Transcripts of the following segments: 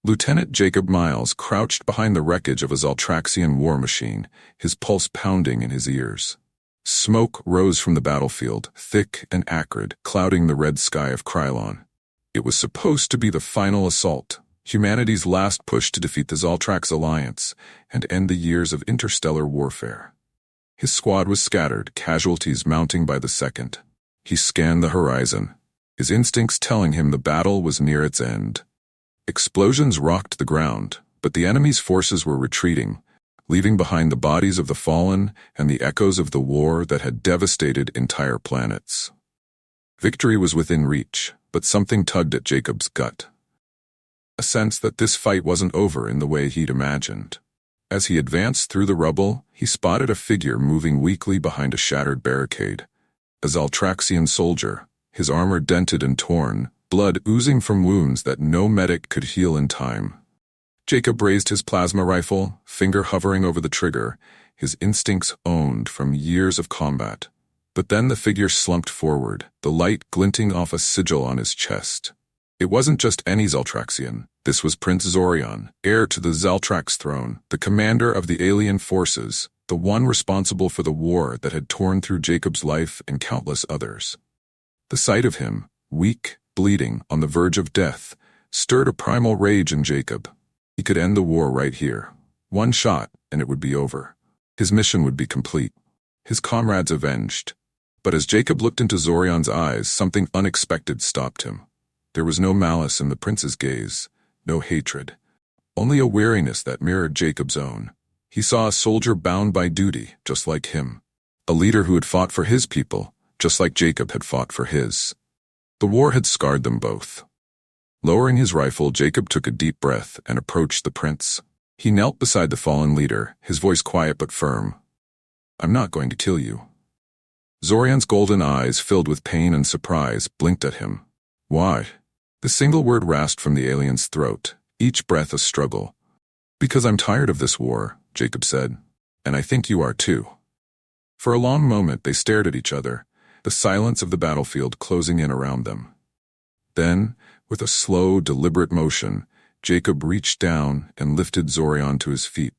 Lieutenant Jacob Miles crouched behind the wreckage of a Zaltraxian war machine, his pulse pounding in his ears. Smoke rose from the battlefield, thick and acrid, clouding the red sky of Krylon. It was supposed to be the final assault, humanity's last push to defeat the Zaltrax alliance and end the years of interstellar warfare. His squad was scattered, casualties mounting by the second. He scanned the horizon, his instincts telling him the battle was near its end. Explosions rocked the ground, but the enemy's forces were retreating, leaving behind the bodies of the fallen and the echoes of the war that had devastated entire planets. Victory was within reach, but something tugged at Jacob's gut. A sense that this fight wasn't over in the way he'd imagined. As he advanced through the rubble, he spotted a figure moving weakly behind a shattered barricade. A Zaltraxian soldier, his armor dented and torn, blood oozing from wounds that no medic could heal in time. Jacob raised his plasma rifle, finger hovering over the trigger, his instincts owned from years of combat. But then the figure slumped forward, the light glinting off a sigil on his chest. It wasn't just any Zaltraxian. This was Prince Zorion, heir to the Zaltrax throne, the commander of the alien forces, the one responsible for the war that had torn through Jacob's life and countless others. The sight of him, weak, bleeding, on the verge of death, stirred a primal rage in Jacob. He could end the war right here. One shot, and it would be over. His mission would be complete. His comrades avenged. But as Jacob looked into Zorion's eyes, something unexpected stopped him. There was no malice in the prince's gaze, no hatred. Only a weariness that mirrored Jacob's own. He saw a soldier bound by duty, just like him. A leader who had fought for his people, just like Jacob had fought for his. The war had scarred them both. Lowering his rifle, Jacob took a deep breath and approached the prince. He knelt beside the fallen leader, his voice quiet but firm. "I'm not going to kill you." Zorion's golden eyes, filled with pain and surprise, blinked at him. "Why?" The single word rasped from the alien's throat, each breath a struggle. "Because I'm tired of this war," Jacob said. "And I think you are too." For a long moment they stared at each other, the silence of the battlefield closing in around them. Then, with a slow, deliberate motion, Jacob reached down and lifted Zorion to his feet,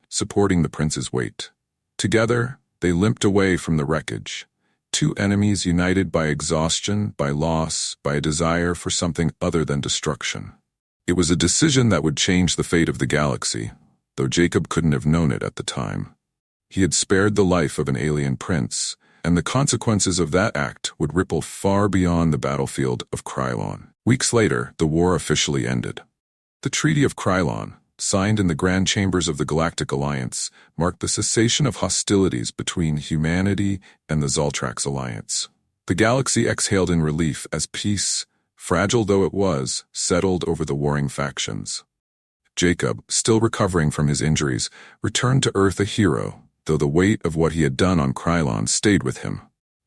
supporting the prince's weight. Together, they limped away from the wreckage. Two enemies united by exhaustion, by loss, by a desire for something other than destruction. It was a decision that would change the fate of the galaxy, though Jacob couldn't have known it at the time. He had spared the life of an alien prince, and the consequences of that act would ripple far beyond the battlefield of Krylon. Weeks later, the war officially ended. The Treaty of Krylon, signed in the grand chambers of the Galactic Alliance, marked the cessation of hostilities between humanity and the Zaltrax Alliance. The galaxy exhaled in relief as peace, fragile though it was, settled over the warring factions. Jacob, still recovering from his injuries, returned to Earth a hero, though the weight of what he had done on Krylon stayed with him.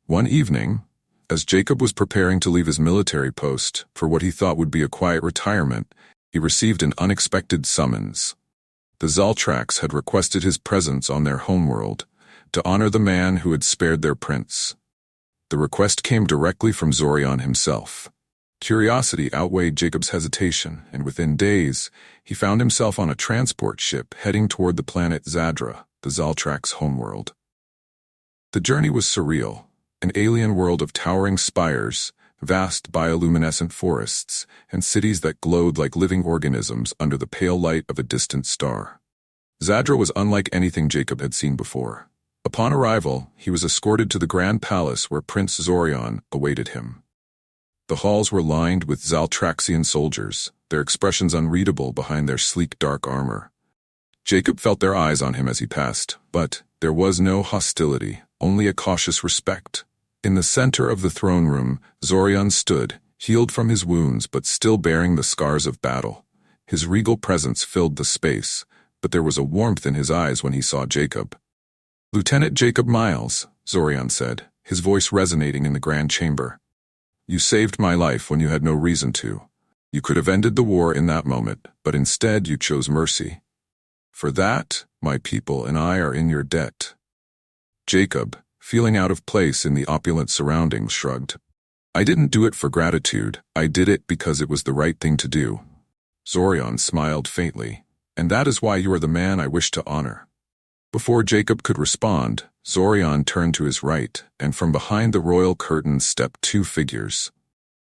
One evening, as Jacob was preparing to leave his military post for what he thought would be a quiet retirement, he received an unexpected summons. The Zaltrax had requested his presence on their homeworld, to honor the man who had spared their prince. The request came directly from Zorion himself. Curiosity outweighed Jacob's hesitation, and within days, he found himself on a transport ship heading toward the planet Zadra, the Zaltrax homeworld. The journey was surreal, an alien world of towering spires, vast bioluminescent forests, and cities that glowed like living organisms under the pale light of a distant star. Zadra was unlike anything Jacob had seen before. Upon arrival, he was escorted to the grand palace where Prince Zorion awaited him. The halls were lined with Zaltraxian soldiers, their expressions unreadable behind their sleek dark armor. Jacob felt their eyes on him as he passed, but there was no hostility, only a cautious respect. In the center of the throne room, Zorion stood, healed from his wounds but still bearing the scars of battle. His regal presence filled the space, but there was a warmth in his eyes when he saw Jacob. "Lieutenant Jacob Miles," Zorion said, his voice resonating in the grand chamber. "You saved my life when you had no reason to. You could have ended the war in that moment, but instead you chose mercy. For that, my people and I are in your debt." Jacob, feeling out of place in the opulent surroundings, shrugged. "I didn't do it for gratitude, I did it because it was the right thing to do." Zorion smiled faintly. "And that is why you are the man I wish to honor." Before Jacob could respond, Zorion turned to his right, and from behind the royal curtain stepped two figures.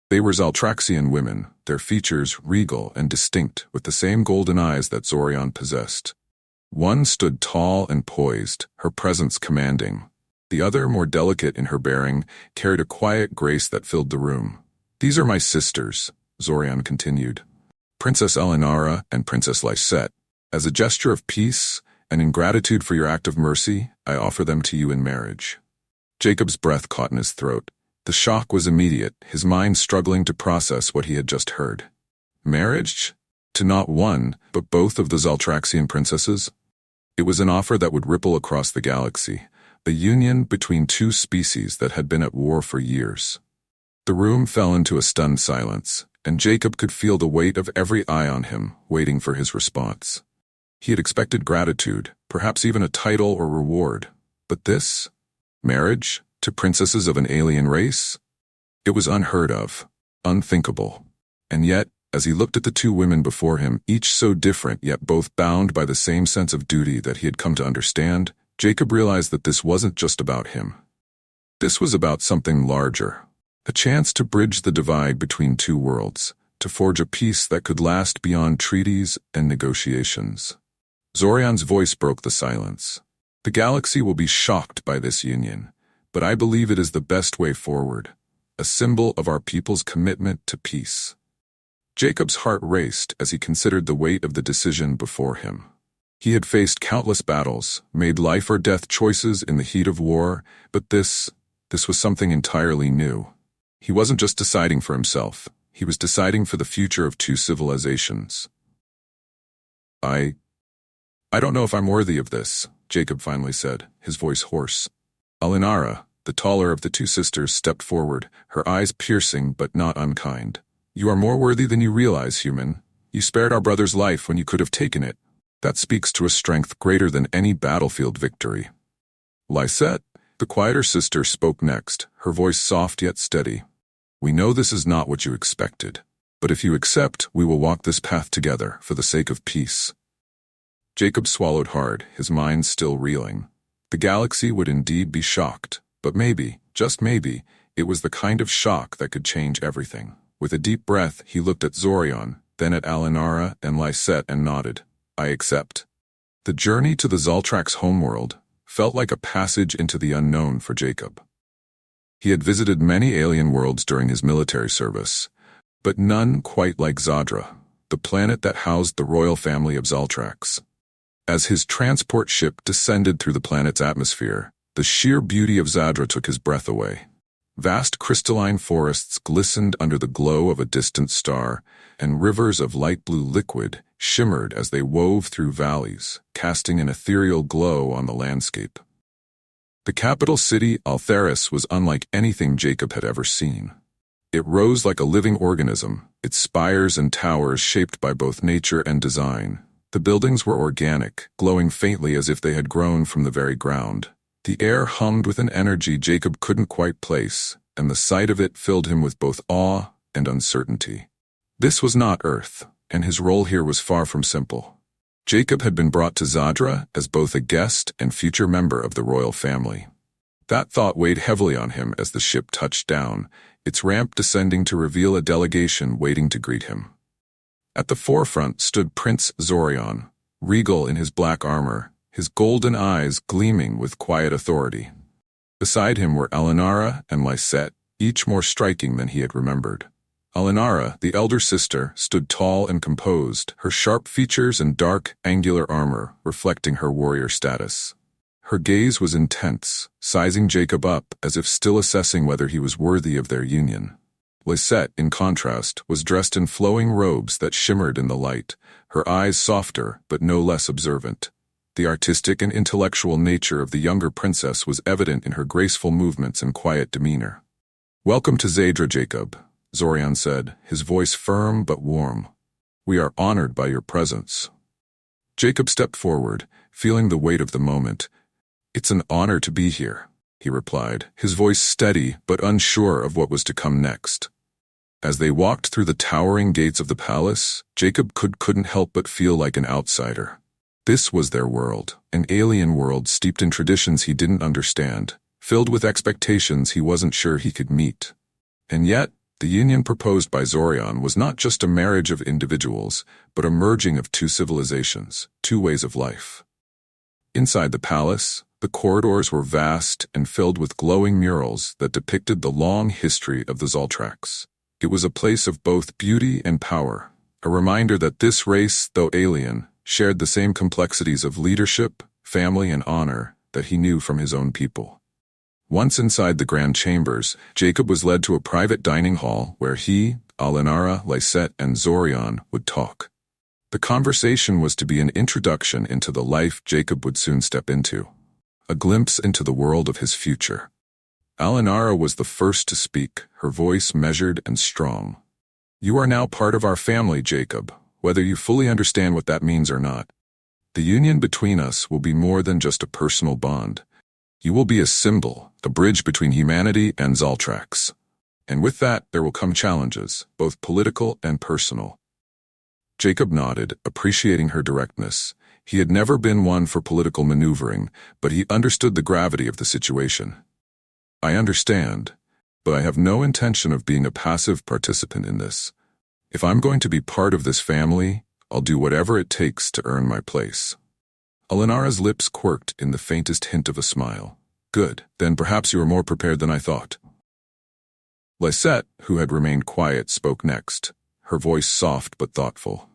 They were Zaltraxian women, their features regal and distinct with the same golden eyes that Zorion possessed. One stood tall and poised, her presence commanding. The other, more delicate in her bearing, carried a quiet grace that filled the room. "These are my sisters," Zorion continued. "Princess Elinara and Princess Lysette. As a gesture of peace, and in gratitude for your act of mercy, I offer them to you in marriage." Jacob's breath caught in his throat. The shock was immediate, his mind struggling to process what he had just heard. Marriage? To not one, but both of the Zaltraxian princesses? It was an offer that would ripple across the galaxy, a union between two species that had been at war for years. The room fell into a stunned silence, and Jacob could feel the weight of every eye on him, waiting for his response. He had expected gratitude, perhaps even a title or reward. But this? Marriage? To princesses of an alien race? It was unheard of, unthinkable. And yet, as he looked at the two women before him, each so different yet both bound by the same sense of duty that he had come to understand, Jacob realized that this wasn't just about him. This was about something larger. A chance to bridge the divide between two worlds, to forge a peace that could last beyond treaties and negotiations. Zorion's voice broke the silence. "The galaxy will be shocked by this union, but I believe it is the best way forward, a symbol of our people's commitment to peace." Jacob's heart raced as he considered the weight of the decision before him. He had faced countless battles, made life-or-death choices in the heat of war, but this was something entirely new. He wasn't just deciding for himself, he was deciding for the future of two civilizations. I don't know if I'm worthy of this," Jacob finally said, his voice hoarse. Elinara, the taller of the two sisters, stepped forward, her eyes piercing but not unkind. "You are more worthy than you realize, human. You spared our brother's life when you could have taken it. That speaks to a strength greater than any battlefield victory." Lysette, the quieter sister, spoke next, her voice soft yet steady. "We know this is not what you expected, but if you accept, we will walk this path together for the sake of peace." Jacob swallowed hard, his mind still reeling. The galaxy would indeed be shocked, but maybe, just maybe, it was the kind of shock that could change everything. With a deep breath, he looked at Zorion, then at Elinara and Lysette and nodded. "I accept." The journey to the Zaltrax homeworld felt like a passage into the unknown for Jacob. He had visited many alien worlds during his military service, but none quite like Zadra, the planet that housed the royal family of Zaltrax. As his transport ship descended through the planet's atmosphere, the sheer beauty of Zadra took his breath away. Vast crystalline forests glistened under the glow of a distant star, and rivers of light blue liquid shimmered as they wove through valleys, casting an ethereal glow on the landscape. The capital city, Altheris, was unlike anything Jacob had ever seen. It rose like a living organism, its spires and towers shaped by both nature and design. The buildings were organic, glowing faintly as if they had grown from the very ground. The air hummed with an energy Jacob couldn't quite place, and the sight of it filled him with both awe and uncertainty. This was not Earth, and his role here was far from simple. Jacob had been brought to Zadra as both a guest and future member of the royal family. That thought weighed heavily on him as the ship touched down, its ramp descending to reveal a delegation waiting to greet him. At the forefront stood Prince Zorion, regal in his black armor, his golden eyes gleaming with quiet authority. Beside him were Elinara and Lysette, each more striking than he had remembered. Elinara, the elder sister, stood tall and composed, her sharp features and dark, angular armor reflecting her warrior status. Her gaze was intense, sizing Jacob up as if still assessing whether he was worthy of their union. Lysette, in contrast, was dressed in flowing robes that shimmered in the light, her eyes softer but no less observant. The artistic and intellectual nature of the younger princess was evident in her graceful movements and quiet demeanor. "Welcome to Zadra, Jacob," Zorion said, his voice firm but warm. "We are honored by your presence." Jacob stepped forward, feeling the weight of the moment. "It's an honor to be here," he replied, his voice steady but unsure of what was to come next. As they walked through the towering gates of the palace, Jacob couldn't help but feel like an outsider. This was their world, an alien world steeped in traditions he didn't understand, filled with expectations he wasn't sure he could meet. And yet, the union proposed by Zorion was not just a marriage of individuals, but a merging of two civilizations, two ways of life. Inside the palace, the corridors were vast and filled with glowing murals that depicted the long history of the Zaltrax. It was a place of both beauty and power, a reminder that this race, though alien, shared the same complexities of leadership, family, and honor that he knew from his own people. Once inside the grand chambers, Jacob was led to a private dining hall where he, Alinara, Lysette, and Zorion would talk. The conversation was to be an introduction into the life Jacob would soon step into, a glimpse into the world of his future. Alinara was the first to speak, her voice measured and strong. "You are now part of our family, Jacob, whether you fully understand what that means or not. The union between us will be more than just a personal bond. You will be a symbol, a bridge between humanity and Zaltrax. And with that, there will come challenges, both political and personal." Jacob nodded, appreciating her directness. He had never been one for political maneuvering, but he understood the gravity of the situation. "I understand, but I have no intention of being a passive participant in this. If I'm going to be part of this family, I'll do whatever it takes to earn my place." Alinara's lips quirked in the faintest hint of a smile. "Good, then perhaps you are more prepared than I thought." Lysette, who had remained quiet, spoke next, her voice soft but thoughtful.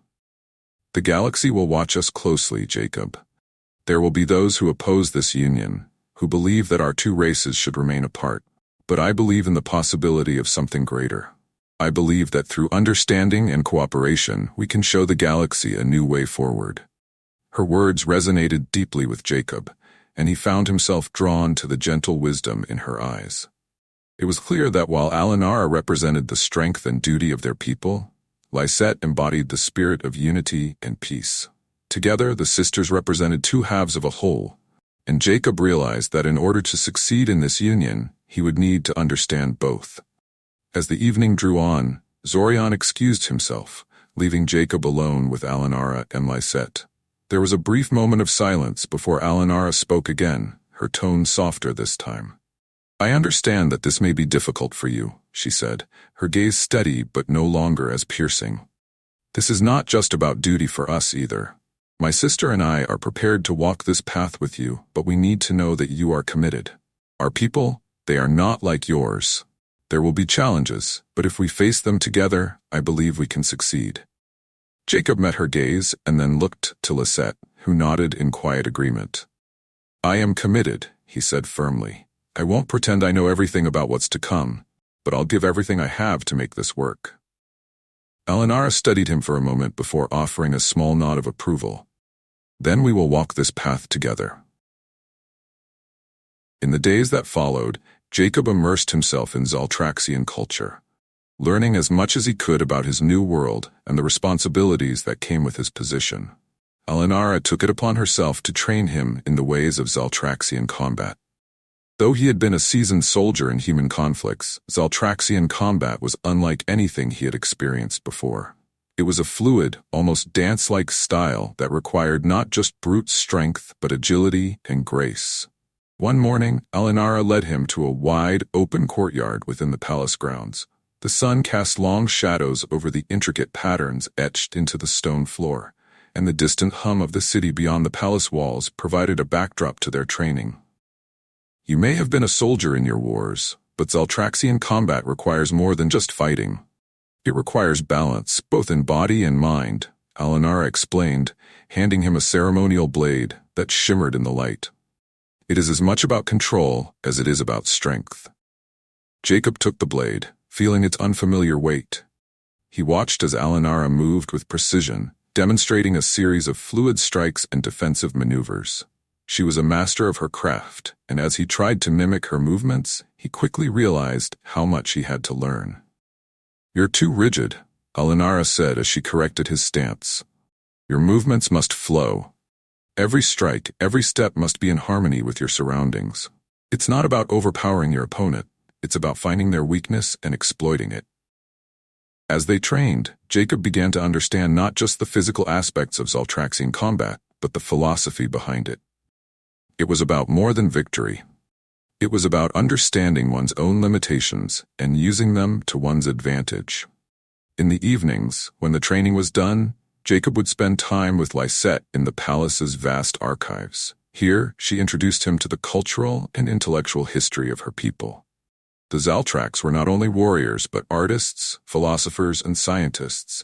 "The galaxy will watch us closely, Jacob. There will be those who oppose this union, who believe that our two races should remain apart. But I believe in the possibility of something greater. I believe that through understanding and cooperation, we can show the galaxy a new way forward." Her words resonated deeply with Jacob, and he found himself drawn to the gentle wisdom in her eyes. It was clear that while Alinara represented the strength and duty of their people, Lysette embodied the spirit of unity and peace. Together, the sisters represented two halves of a whole, and Jacob realized that in order to succeed in this union, he would need to understand both. As the evening drew on, Zorion excused himself, leaving Jacob alone with Alinara and Lysette. There was a brief moment of silence before Alinara spoke again, her tone softer this time. "I understand that this may be difficult for you," she said, her gaze steady but no longer as piercing. "This is not just about duty for us either. My sister and I are prepared to walk this path with you, but we need to know that you are committed. Our people, they are not like yours. There will be challenges, but if we face them together, I believe we can succeed." Jacob met her gaze and then looked to Lysette, who nodded in quiet agreement. "I am committed," he said firmly. "I won't pretend I know everything about what's to come, but I'll give everything I have to make this work." Alinara studied him for a moment before offering a small nod of approval. "Then we will walk this path together." In the days that followed, Jacob immersed himself in Zaltraxian culture, learning as much as he could about his new world and the responsibilities that came with his position. Alinara took it upon herself to train him in the ways of Zaltraxian combat. Though he had been a seasoned soldier in human conflicts, Zaltraxian combat was unlike anything he had experienced before. It was a fluid, almost dance-like style that required not just brute strength but agility and grace. One morning, Alinara led him to a wide, open courtyard within the palace grounds. The sun cast long shadows over the intricate patterns etched into the stone floor, and the distant hum of the city beyond the palace walls provided a backdrop to their training. "You may have been a soldier in your wars, but Zaltraxian combat requires more than just fighting. It requires balance, both in body and mind," Alinara explained, handing him a ceremonial blade that shimmered in the light. "It is as much about control as it is about strength." Jacob took the blade, feeling its unfamiliar weight. He watched as Alinara moved with precision, demonstrating a series of fluid strikes and defensive maneuvers. She was a master of her craft, and as he tried to mimic her movements, he quickly realized how much he had to learn. "You're too rigid," Alinara said as she corrected his stance. "Your movements must flow. Every strike, every step must be in harmony with your surroundings. It's not about overpowering your opponent, it's about finding their weakness and exploiting it." As they trained, Jacob began to understand not just the physical aspects of Zaltraxian combat, but the philosophy behind it. It was about more than victory. It was about understanding one's own limitations and using them to one's advantage. In the evenings, when the training was done, Jacob would spend time with Lysette in the palace's vast archives. Here, she introduced him to the cultural and intellectual history of her people. The Zaltraks were not only warriors, but artists, philosophers, and scientists.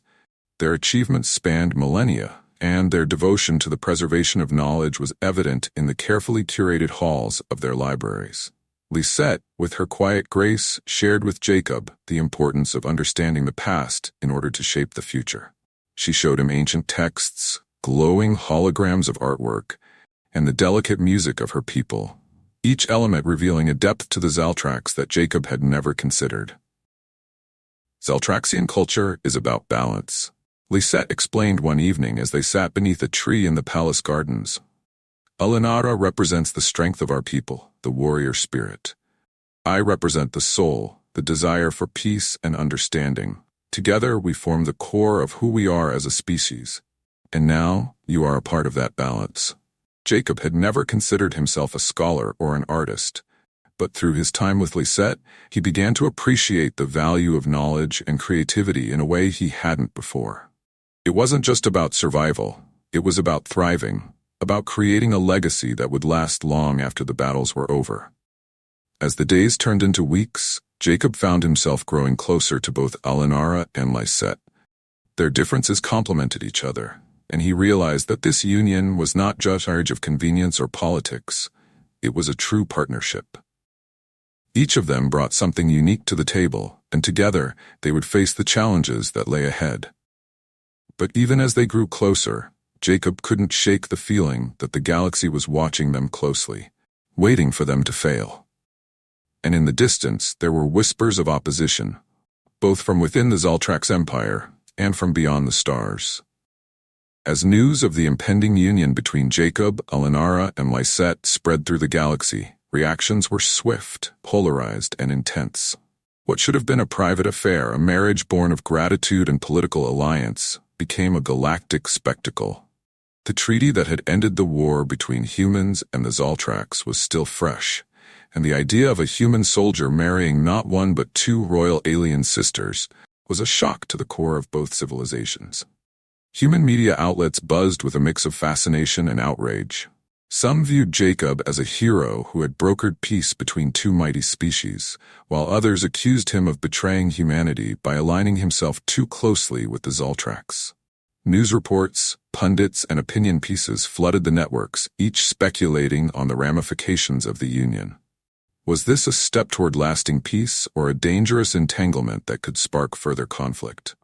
Their achievements spanned millennia, and their devotion to the preservation of knowledge was evident in the carefully curated halls of their libraries. Lysette, with her quiet grace, shared with Jacob the importance of understanding the past in order to shape the future. She showed him ancient texts, glowing holograms of artwork, and the delicate music of her people, each element revealing a depth to the Zaltraks that Jacob had never considered. Zaltraxian culture is about balance, Lysette explained one evening as they sat beneath a tree in the palace gardens. Alinara represents the strength of our people, the warrior spirit. I represent the soul, the desire for peace and understanding. Together we form the core of who we are as a species. And now, you are a part of that balance. Jacob had never considered himself a scholar or an artist, but through his time with Lysette, he began to appreciate the value of knowledge and creativity in a way he hadn't before. It wasn't just about survival, it was about thriving, about creating a legacy that would last long after the battles were over. As the days turned into weeks, Jacob found himself growing closer to both Alinara and Lysette. Their differences complemented each other, and he realized that this union was not just a marriage of convenience or politics, it was a true partnership. Each of them brought something unique to the table, and together they would face the challenges that lay ahead. But even as they grew closer, Jacob couldn't shake the feeling that the galaxy was watching them closely, waiting for them to fail. And in the distance there were whispers of opposition, both from within the Zaltrax Empire and from beyond the stars. As news of the impending union between Jacob, Alinara, and Lysette spread through the galaxy, reactions were swift, polarized, and intense. What should have been a private affair, a marriage born of gratitude and political alliance, became a galactic spectacle. The treaty that had ended the war between humans and the Zaltrax was still fresh, and the idea of a human soldier marrying not one but two royal alien sisters was a shock to the core of both civilizations. Human media outlets buzzed with a mix of fascination and outrage. Some viewed Jacob as a hero who had brokered peace between two mighty species, while others accused him of betraying humanity by aligning himself too closely with the Zaltrax. News reports, pundits, and opinion pieces flooded the networks, each speculating on the ramifications of the union. Was this a step toward lasting peace or a dangerous entanglement that could spark further conflict?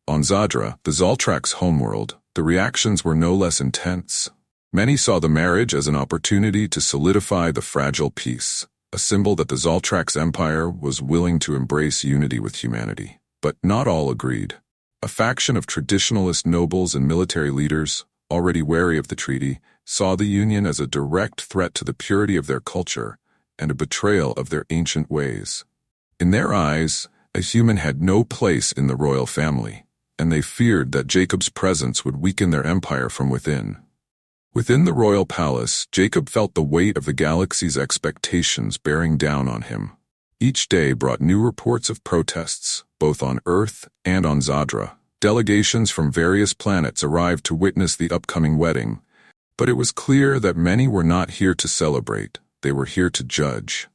On Zadra, the Zaltrax homeworld, the reactions were no less intense. Many saw the marriage as an opportunity to solidify the fragile peace, a symbol that the Zaltrax Empire was willing to embrace unity with humanity. But not all agreed. A faction of traditionalist nobles and military leaders, already wary of the treaty, saw the union as a direct threat to the purity of their culture and a betrayal of their ancient ways. In their eyes, a human had no place in the royal family, and they feared that Jacob's presence would weaken their empire from within. Within the royal palace, Jacob felt the weight of the galaxy's expectations bearing down on him. Each day brought new reports of protests, both on Earth and on Zadra. Delegations from various planets arrived to witness the upcoming wedding, but it was clear that many were not here to celebrate, they were here to judge.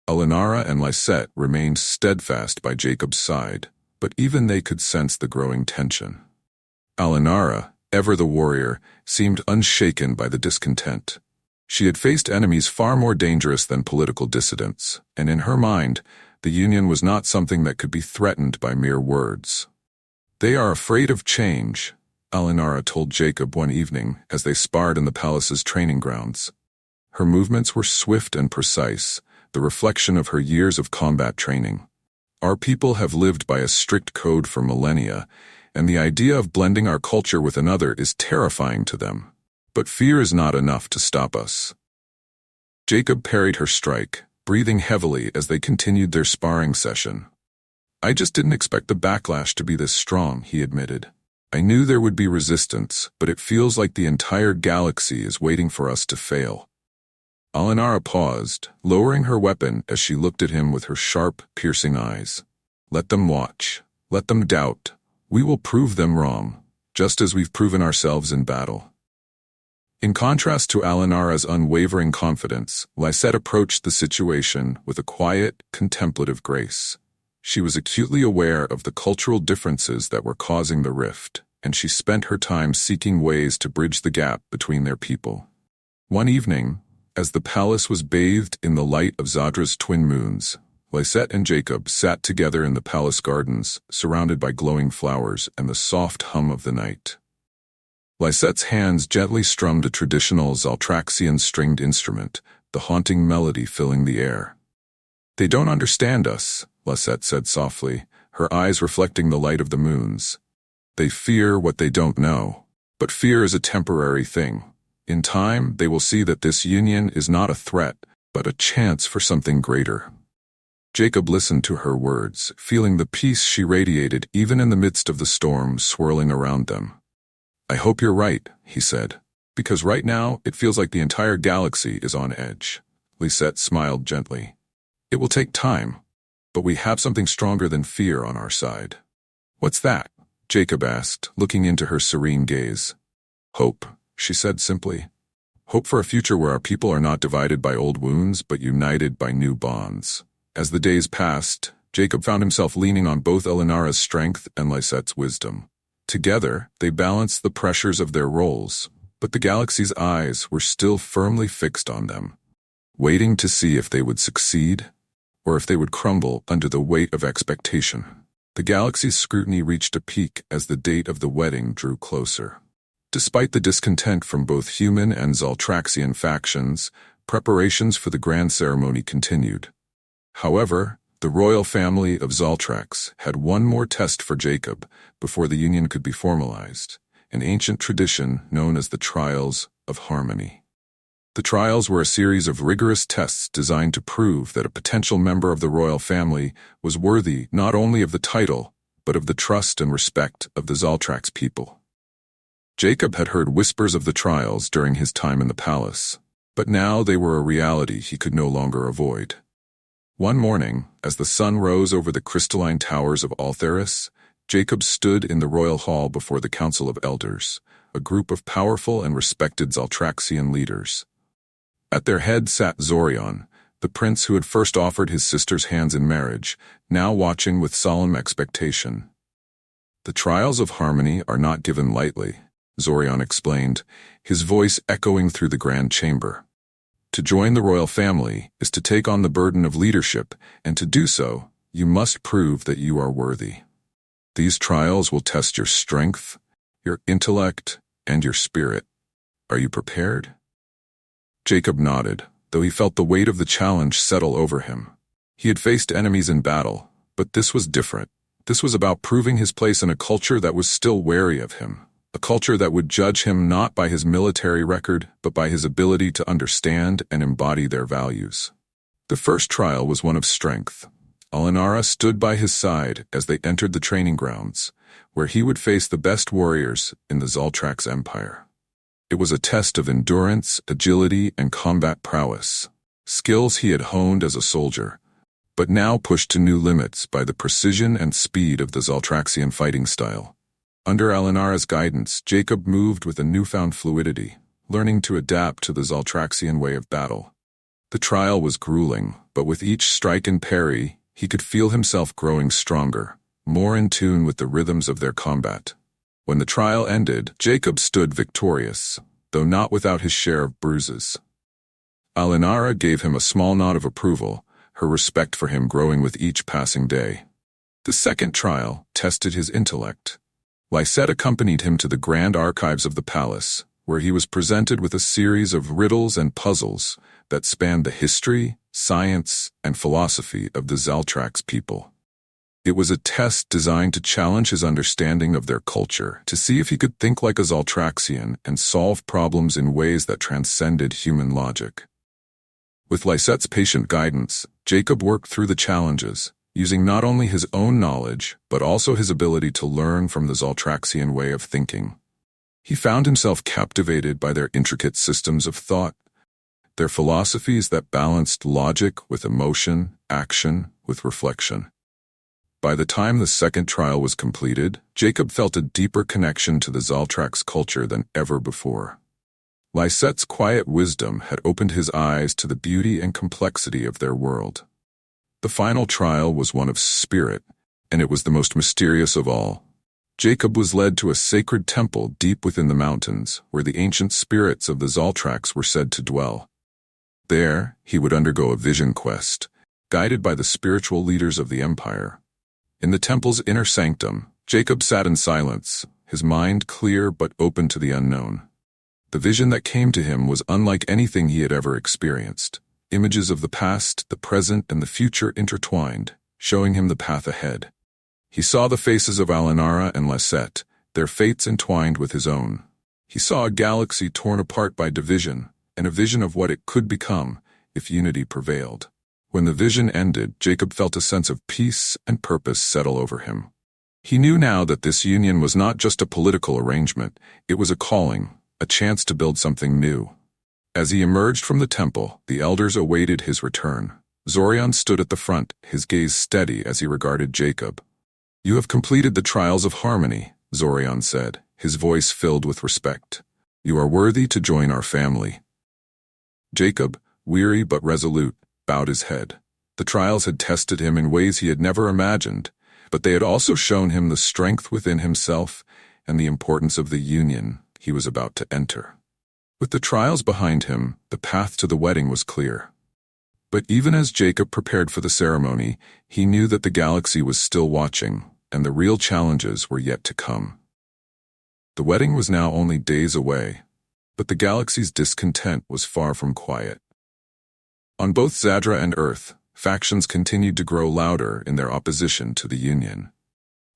Alinara and Lysette remained steadfast by Jacob's side, but even they could sense the growing tension. Alinara, ever the warrior, seemed unshaken by the discontent. She had faced enemies far more dangerous than political dissidents, and in her mind, the union was not something that could be threatened by mere words. They are afraid of change, Alinara told Jacob one evening as they sparred in the palace's training grounds. Her movements were swift and precise, the reflection of her years of combat training. Our people have lived by a strict code for millennia, and the idea of blending our culture with another is terrifying to them. But fear is not enough to stop us. Jacob parried her strike, breathing heavily as they continued their sparring session. I just didn't expect the backlash to be this strong, he admitted. I knew there would be resistance, but it feels like the entire galaxy is waiting for us to fail. Alinara paused, lowering her weapon as she looked at him with her sharp, piercing eyes. Let them watch. Let them doubt. We will prove them wrong, just as we've proven ourselves in battle. In contrast to Alinara's unwavering confidence, Lysette approached the situation with a quiet, contemplative grace. She was acutely aware of the cultural differences that were causing the rift, and she spent her time seeking ways to bridge the gap between their people. One evening, as the palace was bathed in the light of Zadra's twin moons, Lysette and Jacob sat together in the palace gardens, surrounded by glowing flowers and the soft hum of the night. Lysette's hands gently strummed a traditional Zaltraxian stringed instrument, the haunting melody filling the air. They don't understand us, Lysette said softly, her eyes reflecting the light of the moons. They fear what they don't know. But fear is a temporary thing. In time, they will see that this union is not a threat, but a chance for something greater. Jacob listened to her words, feeling the peace she radiated even in the midst of the storm swirling around them. I hope you're right, he said, because right now it feels like the entire galaxy is on edge. Lysette smiled gently. It will take time, but we have something stronger than fear on our side. What's that? Jacob asked, looking into her serene gaze. Hope, she said simply. Hope for a future where our people are not divided by old wounds but united by new bonds. As the days passed, Jacob found himself leaning on both Alinara's strength and Lysette's wisdom. Together, they balanced the pressures of their roles, but the galaxy's eyes were still firmly fixed on them, waiting to see if they would succeed or if they would crumble under the weight of expectation. The galaxy's scrutiny reached a peak as the date of the wedding drew closer. Despite the discontent from both human and Zaltraxian factions, preparations for the grand ceremony continued. However, the royal family of Zaltrax had one more test for Jacob before the union could be formalized, an ancient tradition known as the Trials of Harmony. The trials were a series of rigorous tests designed to prove that a potential member of the royal family was worthy not only of the title, but of the trust and respect of the Zaltrax people. Jacob had heard whispers of the trials during his time in the palace, but now they were a reality he could no longer avoid. One morning, as the sun rose over the crystalline towers of Altheris, Jacob stood in the royal hall before the Council of Elders, a group of powerful and respected Zaltraxian leaders. At their head sat Zorion, the prince who had first offered his sister's hands in marriage, now watching with solemn expectation. The trials of harmony are not given lightly, Zorion explained, his voice echoing through the grand chamber. To join the royal family is to take on the burden of leadership, and to do so, you must prove that you are worthy. These trials will test your strength, your intellect, and your spirit. Are you prepared? Jacob nodded, though he felt the weight of the challenge settle over him. He had faced enemies in battle, but this was different. This was about proving his place in a culture that was still wary of him. A culture that would judge him not by his military record, but by his ability to understand and embody their values. The first trial was one of strength. Alinara stood by his side as they entered the training grounds, where he would face the best warriors in the Zaltrax Empire. It was a test of endurance, agility, and combat prowess, skills he had honed as a soldier, but now pushed to new limits by the precision and speed of the Zaltraxian fighting style. Under Alinara's guidance, Jacob moved with a newfound fluidity, learning to adapt to the Zaltraxian way of battle. The trial was grueling, but with each strike and parry, he could feel himself growing stronger, more in tune with the rhythms of their combat. When the trial ended, Jacob stood victorious, though not without his share of bruises. Alinara gave him a small nod of approval, her respect for him growing with each passing day. The second trial tested his intellect. Lysette accompanied him to the grand archives of the palace, where he was presented with a series of riddles and puzzles that spanned the history, science, and philosophy of the Zaltrax people. It was a test designed to challenge his understanding of their culture, to see if he could think like a Zaltraxian and solve problems in ways that transcended human logic. With Lysette's patient guidance, Jacob worked through the challenges, using not only his own knowledge, but also his ability to learn from the Zaltraxian way of thinking. He found himself captivated by their intricate systems of thought, their philosophies that balanced logic with emotion, action with reflection. By the time the second trial was completed, Jacob felt a deeper connection to the Zaltrax culture than ever before. Lysette's quiet wisdom had opened his eyes to the beauty and complexity of their world. The final trial was one of spirit, and it was the most mysterious of all. Jacob was led to a sacred temple deep within the mountains, where the ancient spirits of the Zaltrax were said to dwell. There, he would undergo a vision quest, guided by the spiritual leaders of the empire. In the temple's inner sanctum, Jacob sat in silence, his mind clear but open to the unknown. The vision that came to him was unlike anything he had ever experienced. Images of the past, the present, and the future intertwined, showing him the path ahead. He saw the faces of Alinara and Lysette, their fates entwined with his own. He saw a galaxy torn apart by division, and a vision of what it could become if unity prevailed. When the vision ended, Jacob felt a sense of peace and purpose settle over him. He knew now that this union was not just a political arrangement, it was a calling, a chance to build something new. As he emerged from the temple, the elders awaited his return. Zorion stood at the front, his gaze steady as he regarded Jacob. "You have completed the trials of harmony," Zorion said, his voice filled with respect. "You are worthy to join our family." Jacob, weary but resolute, bowed his head. The trials had tested him in ways he had never imagined, but they had also shown him the strength within himself and the importance of the union he was about to enter. With the trials behind him, the path to the wedding was clear. But even as Jacob prepared for the ceremony, he knew that the galaxy was still watching, and the real challenges were yet to come. The wedding was now only days away, but the galaxy's discontent was far from quiet. On both Zadra and Earth, factions continued to grow louder in their opposition to the Union.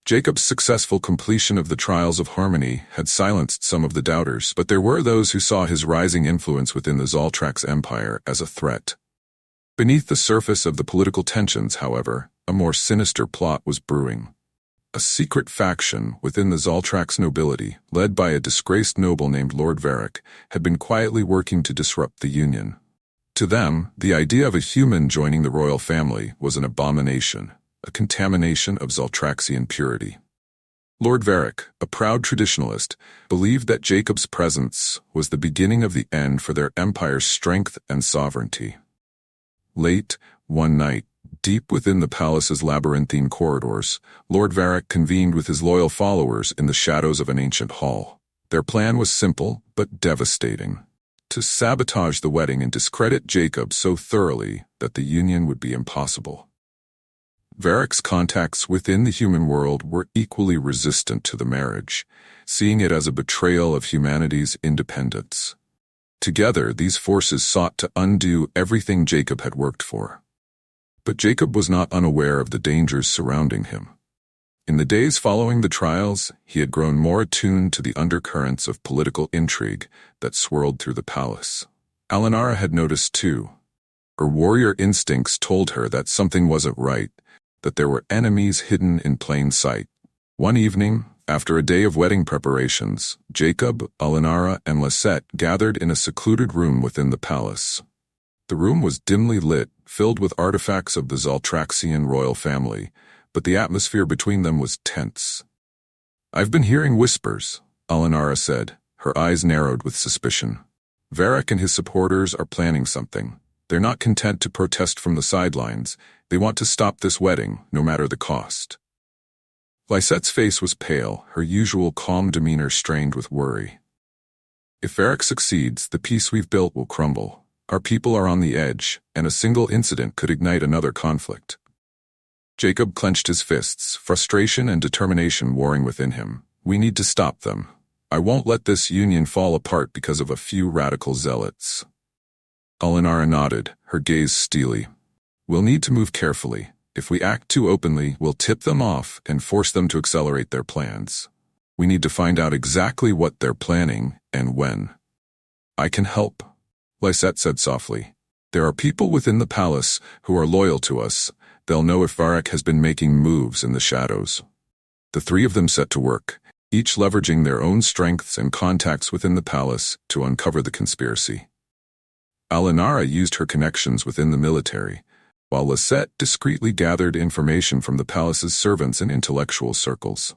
Jacob's successful completion of the trials of harmony had silenced some of the doubters, but there were those who saw his rising influence within the Zaltrax Empire as a threat. Beneath the surface of the political tensions, however, a more sinister plot was brewing. A secret faction within the Zaltrax nobility, led by a disgraced noble named Lord Varric, had been quietly working to disrupt the Union. To them, the idea of a human joining the royal family was an abomination, a contamination of Zaltraxian purity. Lord Varric, a proud traditionalist, believed that Jacob's presence was the beginning of the end for their empire's strength and sovereignty. Late, one night, deep within the palace's labyrinthine corridors, Lord Varric convened with his loyal followers in the shadows of an ancient hall. Their plan was simple but devastating: to sabotage the wedding and discredit Jacob so thoroughly that the union would be impossible. Varric's contacts within the human world were equally resistant to the marriage, seeing it as a betrayal of humanity's independence. Together, these forces sought to undo everything Jacob had worked for. But Jacob was not unaware of the dangers surrounding him. In the days following the trials, he had grown more attuned to the undercurrents of political intrigue that swirled through the palace. Alinara had noticed too. Her warrior instincts told her that something wasn't right, that there were enemies hidden in plain sight. One evening, after a day of wedding preparations, Jacob, Alinara, and Lysette gathered in a secluded room within the palace. The room was dimly lit, filled with artifacts of the Zaltraxian royal family, but the atmosphere between them was tense. "I've been hearing whispers," Alinara said, her eyes narrowed with suspicion. "Varric and his supporters are planning something. They're not content to protest from the sidelines. They want to stop this wedding, no matter the cost." Lysette's face was pale, her usual calm demeanor strained with worry. "If Varric succeeds, the peace we've built will crumble. Our people are on the edge, and a single incident could ignite another conflict." Jacob clenched his fists, frustration and determination warring within him. "We need to stop them. I won't let this union fall apart because of a few radical zealots." Alinara nodded, her gaze steely. "We'll need to move carefully. If we act too openly, we'll tip them off and force them to accelerate their plans. We need to find out exactly what they're planning and when." "I can help," Lysette said softly. "There are people within the palace who are loyal to us. They'll know if Varric has been making moves in the shadows. The three of them set to work, each leveraging their own strengths and contacts within the palace to uncover the conspiracy. Alinara used her connections within the military, while Lisette discreetly gathered information from the palace's servants and intellectual circles.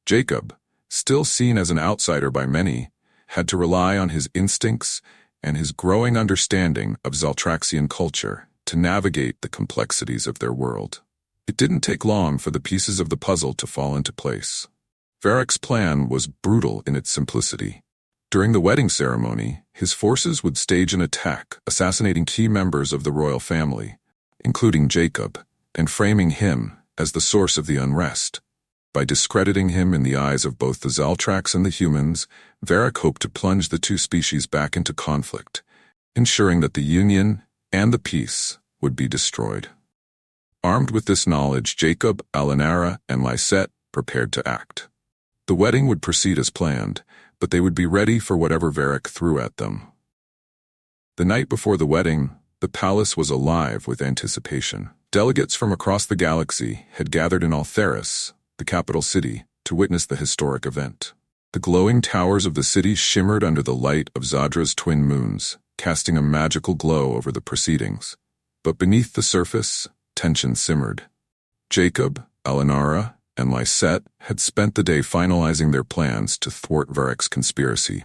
Jacob, still seen as an outsider by many, had to rely on his instincts and his growing understanding of Zaltraxian culture to navigate the complexities of their world. It didn't take long for the pieces of the puzzle to fall into place. Varric's plan was brutal in its simplicity. During the wedding ceremony, his forces would stage an attack, assassinating key members of the royal family, including Jacob, and framing him as the source of the unrest. By discrediting him in the eyes of both the Zaltrax and the humans, Varric hoped to plunge the two species back into conflict, ensuring that the union and the peace would be destroyed. Armed with this knowledge, Jacob, Alinara, and Lisette prepared to act. The wedding would proceed as planned, but they would be ready for whatever Varric threw at them. The night before the wedding, the palace was alive with anticipation. Delegates from across the galaxy had gathered in Altheris, the capital city, to witness the historic event. The glowing towers of the city shimmered under the light of Zadra's twin moons, casting a magical glow over the proceedings. But beneath the surface, tension simmered. Jacob, Alinara, and Lisette had spent the day finalizing their plans to thwart Varric's conspiracy.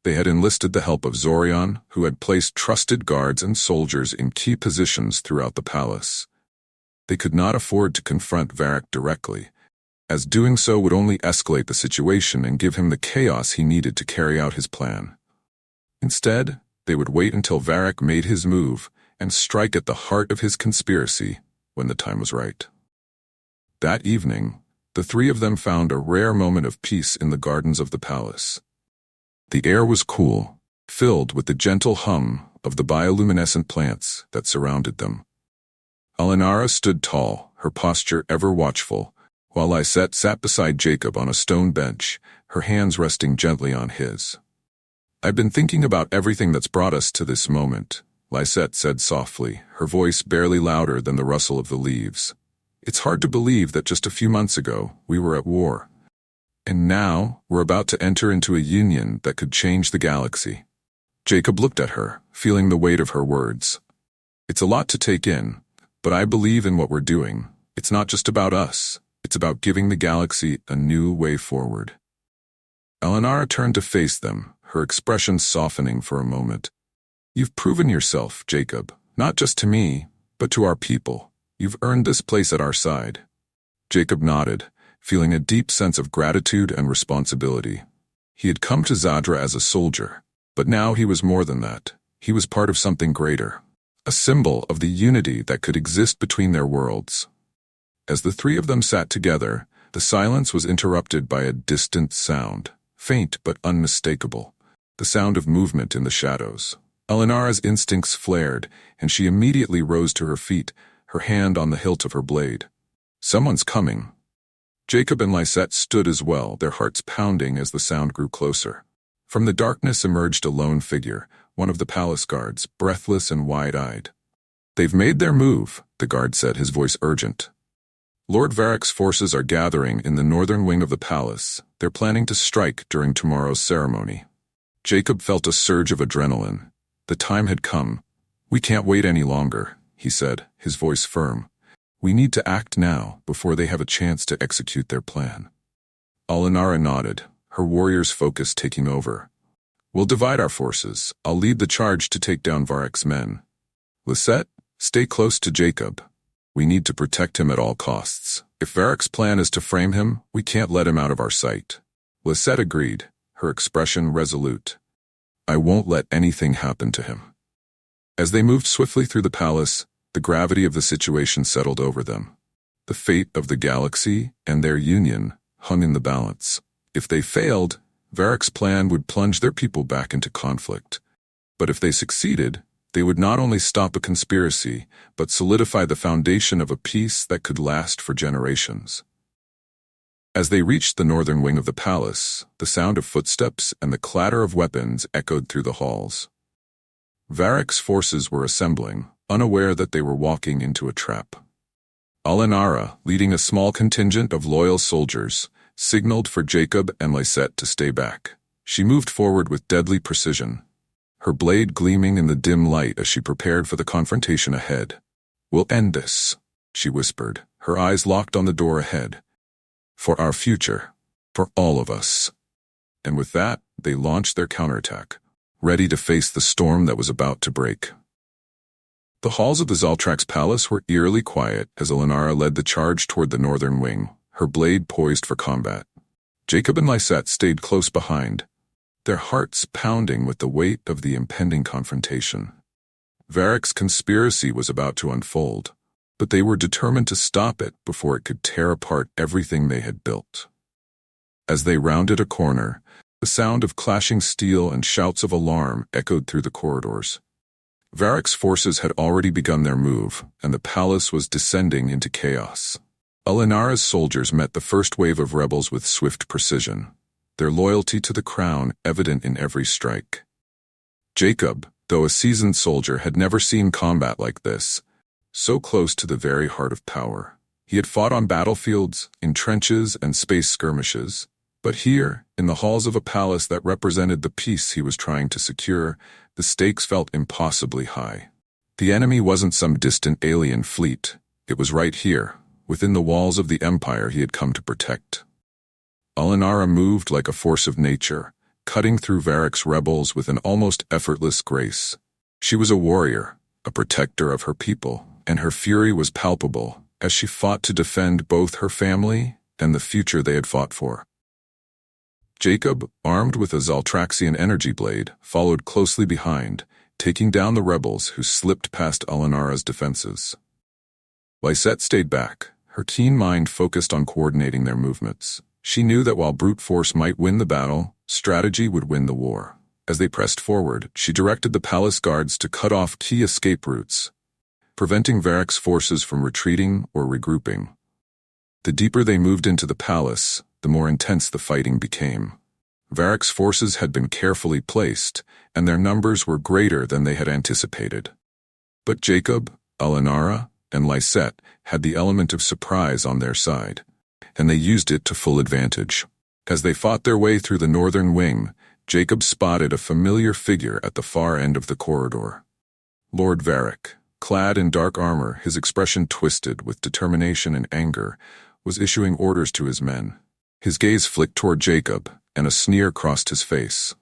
They had enlisted the help of Zorion, who had placed trusted guards and soldiers in key positions throughout the palace. They could not afford to confront Varric directly, as doing so would only escalate the situation and give him the chaos he needed to carry out his plan. Instead, they would wait until Varric made his move and strike at the heart of his conspiracy when the time was right. That evening, the three of them found a rare moment of peace in the gardens of the palace. The air was cool, filled with the gentle hum of the bioluminescent plants that surrounded them. Alinara stood tall, her posture ever watchful, while Lisette sat beside Jacob on a stone bench, her hands resting gently on his. "I've been thinking about everything that's brought us to this moment," Lisette said softly, her voice barely louder than the rustle of the leaves. "It's hard to believe that just a few months ago we were at war. And now we're about to enter into a union that could change the galaxy." Jacob looked at her, feeling the weight of her words. "It's a lot to take in, but I believe in what we're doing. It's not just about us. It's about giving the galaxy a new way forward." Alinara turned to face them, her expression softening for a moment. "You've proven yourself, Jacob, not just to me, but to our people. You've earned this place at our side." Jacob nodded, feeling a deep sense of gratitude and responsibility. He had come to Zadra as a soldier, but now he was more than that. He was part of something greater, a symbol of the unity that could exist between their worlds. As the three of them sat together, the silence was interrupted by a distant sound, faint but unmistakable, the sound of movement in the shadows. Alinara's instincts flared, and she immediately rose to her feet, her hand on the hilt of her blade. "Someone's coming." Jacob and Lisette stood as well, their hearts pounding as the sound grew closer. From the darkness emerged a lone figure, one of the palace guards, breathless and wide-eyed. "They've made their move," the guard said, his voice urgent. "Lord Varric's forces are gathering in the northern wing of the palace. They're planning to strike during tomorrow's ceremony." Jacob felt a surge of adrenaline. The time had come. "We can't wait any longer," he said, his voice firm. "We need to act now before they have a chance to execute their plan." Alinara nodded, her warrior's focus taking over. "We'll divide our forces. I'll lead the charge to take down Varric's men. Lisette, stay close to Jacob. We need to protect him at all costs. If Varric's plan is to frame him, we can't let him out of our sight." Lisette agreed, her expression resolute. "I won't let anything happen to him." As they moved swiftly through the palace, the gravity of the situation settled over them. The fate of the galaxy and their union hung in the balance. If they failed, Varric's plan would plunge their people back into conflict. But if they succeeded, they would not only stop a conspiracy, but solidify the foundation of a peace that could last for generations. As they reached the northern wing of the palace, the sound of footsteps and the clatter of weapons echoed through the halls. Varric's forces were assembling, unaware that they were walking into a trap. Alinara, leading a small contingent of loyal soldiers, signaled for Jacob and Lysette to stay back. She moved forward with deadly precision, her blade gleaming in the dim light as she prepared for the confrontation ahead. "We'll end this," she whispered, her eyes locked on the door ahead. "For our future. For all of us." And with that, they launched their counterattack, ready to face the storm that was about to break. The halls of the Zaltrax palace were eerily quiet as Alinara led the charge toward the northern wing, her blade poised for combat. Jacob and Lysette stayed close behind, their hearts pounding with the weight of the impending confrontation. Varric's conspiracy was about to unfold, but they were determined to stop it before it could tear apart everything they had built. As they rounded a corner, the sound of clashing steel and shouts of alarm echoed through the corridors. Varric's forces had already begun their move, and the palace was descending into chaos. Alinara's soldiers met the first wave of rebels with swift precision, their loyalty to the crown evident in every strike. Jacob, though a seasoned soldier, had never seen combat like this, so close to the very heart of power. He had fought on battlefields, in trenches and space skirmishes, but here, in the halls of a palace that represented the peace he was trying to secure, the stakes felt impossibly high. The enemy wasn't some distant alien fleet. It was right here, within the walls of the empire he had come to protect. Alinara moved like a force of nature, cutting through Varric's rebels with an almost effortless grace. She was a warrior, a protector of her people, and her fury was palpable as she fought to defend both her family and the future they had fought for. Jacob, armed with a Zaltraxian energy blade, followed closely behind, taking down the rebels who slipped past Alinara's defenses. Lysette stayed back, her keen mind focused on coordinating their movements. She knew that while brute force might win the battle, strategy would win the war. As they pressed forward, she directed the palace guards to cut off key escape routes, preventing Varric's forces from retreating or regrouping. The deeper they moved into the palace, the more intense the fighting became. Varric's forces had been carefully placed, and their numbers were greater than they had anticipated. But Jacob, Alinara, and Lysette had the element of surprise on their side, and they used it to full advantage. As they fought their way through the northern wing, Jacob spotted a familiar figure at the far end of the corridor. Lord Varric, clad in dark armor, his expression twisted with determination and anger, was issuing orders to his men. His gaze flicked toward Jacob, and a sneer crossed his face.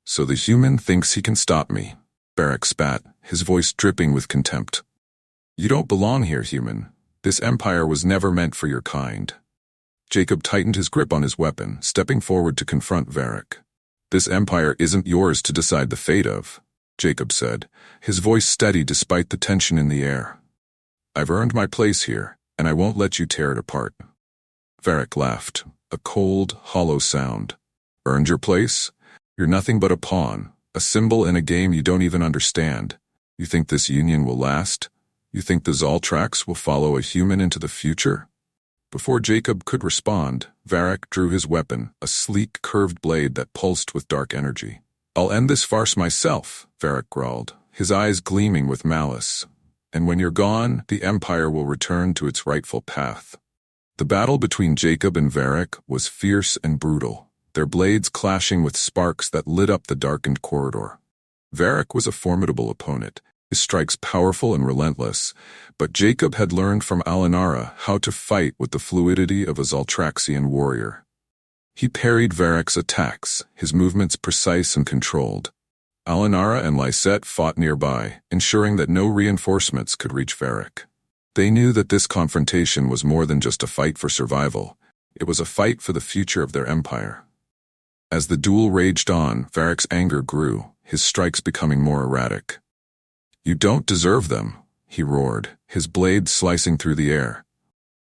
"So the human thinks he can stop me," Varric spat, his voice dripping with contempt. "You don't belong here, human. This empire was never meant for your kind." Jacob tightened his grip on his weapon, stepping forward to confront Varric. "This empire isn't yours to decide the fate of," Jacob said, his voice steady despite the tension in the air. "I've earned my place here, and I won't let you tear it apart." Varric laughed, a cold, hollow sound. "Earned your place? You're nothing but a pawn, a symbol in a game you don't even understand. You think this union will last? You think the Zaltrax will follow a human into the future?" Before Jacob could respond, Varric drew his weapon, a sleek, curved blade that pulsed with dark energy. "I'll end this farce myself," Varric growled, his eyes gleaming with malice. "And when you're gone, the empire will return to its rightful path." The battle between Jacob and Varric was fierce and brutal, their blades clashing with sparks that lit up the darkened corridor. Varric was a formidable opponent, his strikes powerful and relentless, but Jacob had learned from Alinara how to fight with the fluidity of a Zaltraxian warrior. He parried Varric's attacks, his movements precise and controlled. Alinara and Lysette fought nearby, ensuring that no reinforcements could reach Varric. They knew that this confrontation was more than just a fight for survival. It was a fight for the future of their empire. As the duel raged on, Varric's anger grew, his strikes becoming more erratic. "You don't deserve them," he roared, his blade slicing through the air.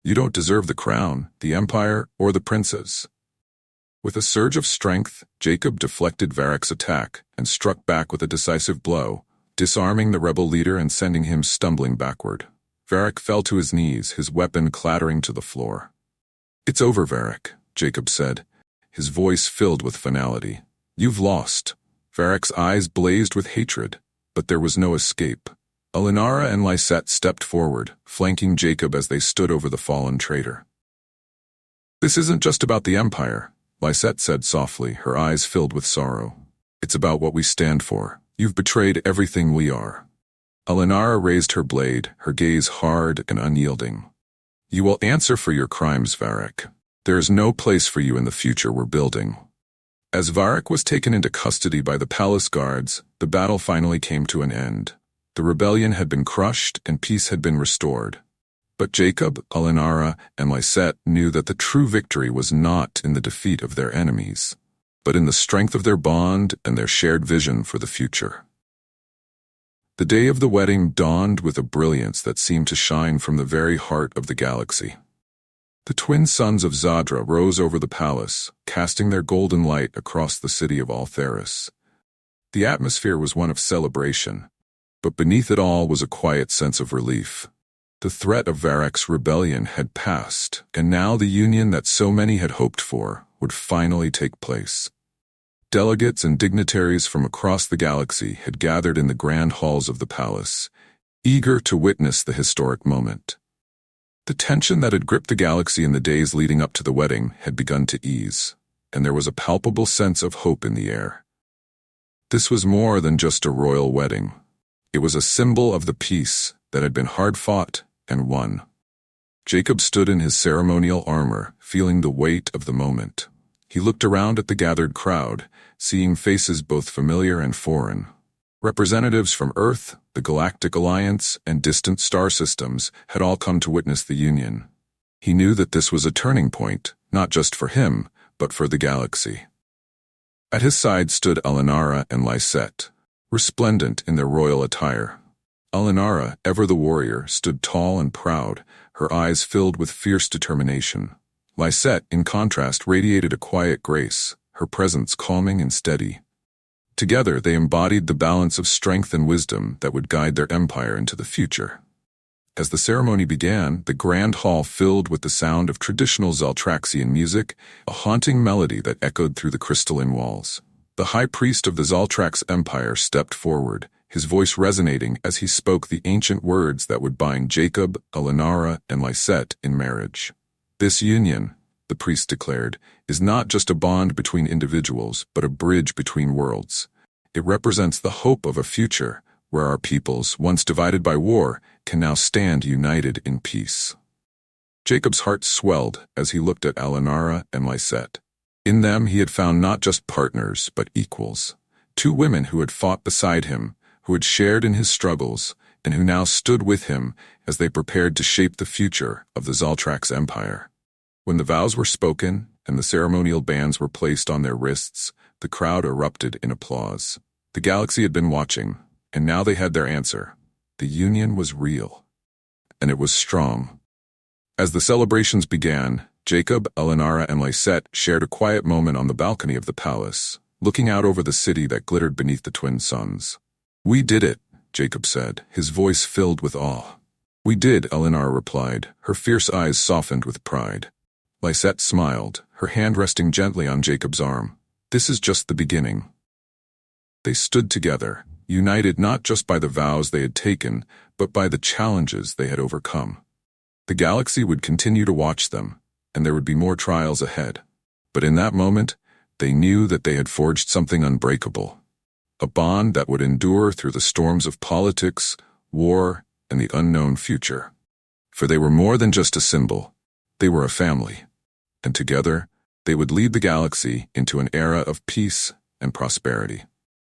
"You don't deserve the crown, the empire, or the princes." With a surge of strength, Jacob deflected Varric's attack and struck back with a decisive blow, disarming the rebel leader and sending him stumbling backward. Varric fell to his knees, his weapon clattering to the floor. "It's over, Varric," Jacob said, his voice filled with finality. "You've lost." Varric's eyes blazed with hatred, but there was no escape. Alinara and Lysette stepped forward, flanking Jacob as they stood over the fallen traitor. "This isn't just about the Empire," Lysette said softly, her eyes filled with sorrow. "It's about what we stand for. You've betrayed everything we are." Alinara raised her blade, her gaze hard and unyielding. "You will answer for your crimes, Varric. There is no place for you in the future we're building." As Varric was taken into custody by the palace guards, the battle finally came to an end. The rebellion had been crushed and peace had been restored. But Jacob, Alinara, and Lysette knew that the true victory was not in the defeat of their enemies, but in the strength of their bond and their shared vision for the future. The day of the wedding dawned with a brilliance that seemed to shine from the very heart of the galaxy. The twin suns of Zadra rose over the palace, casting their golden light across the city of Altheris. The atmosphere was one of celebration, but beneath it all was a quiet sense of relief. The threat of Varric's rebellion had passed, and now the union that so many had hoped for would finally take place. Delegates and dignitaries from across the galaxy had gathered in the grand halls of the palace, eager to witness the historic moment. The tension that had gripped the galaxy in the days leading up to the wedding had begun to ease, and there was a palpable sense of hope in the air. This was more than just a royal wedding. It was a symbol of the peace that had been hard-fought and won. Jacob stood in his ceremonial armor, feeling the weight of the moment. He looked around at the gathered crowd, seeing faces both familiar and foreign. Representatives from Earth, the Galactic Alliance, and distant star systems had all come to witness the union. He knew that this was a turning point, not just for him, but for the galaxy. At his side stood Alinara and Lysette, resplendent in their royal attire. Alinara, ever the warrior, stood tall and proud, her eyes filled with fierce determination. Lysette, in contrast, radiated a quiet grace, her presence calming and steady. Together, they embodied the balance of strength and wisdom that would guide their empire into the future. As the ceremony began, the grand hall filled with the sound of traditional Zaltraxian music, a haunting melody that echoed through the crystalline walls. The high priest of the Zaltrax Empire stepped forward, his voice resonating as he spoke the ancient words that would bind Jacob, Alinara, and Lysette in marriage. "This union," the priest declared, "is not just a bond between individuals, but a bridge between worlds. It represents the hope of a future where our peoples, once divided by war, can now stand united in peace." Jacob's heart swelled as he looked at Alinara and Lysette. In them he had found not just partners, but equals. Two women who had fought beside him, who had shared in his struggles, and who now stood with him as they prepared to shape the future of the Zaltrax Empire. When the vows were spoken and the ceremonial bands were placed on their wrists, the crowd erupted in applause. The galaxy had been watching, and now they had their answer. The union was real, and it was strong. As the celebrations began, Jacob, Alinara, and Lysette shared a quiet moment on the balcony of the palace, looking out over the city that glittered beneath the twin suns. "We did it," Jacob said, his voice filled with awe. "We did," Alinara replied, her fierce eyes softened with pride. Lysette smiled, her hand resting gently on Jacob's arm. "This is just the beginning." They stood together, united not just by the vows they had taken, but by the challenges they had overcome. The galaxy would continue to watch them, and there would be more trials ahead. But in that moment, they knew that they had forged something unbreakable. A bond that would endure through the storms of politics, war, and the unknown future. For they were more than just a symbol. They were a family. And together, they would lead the galaxy into an era of peace and prosperity.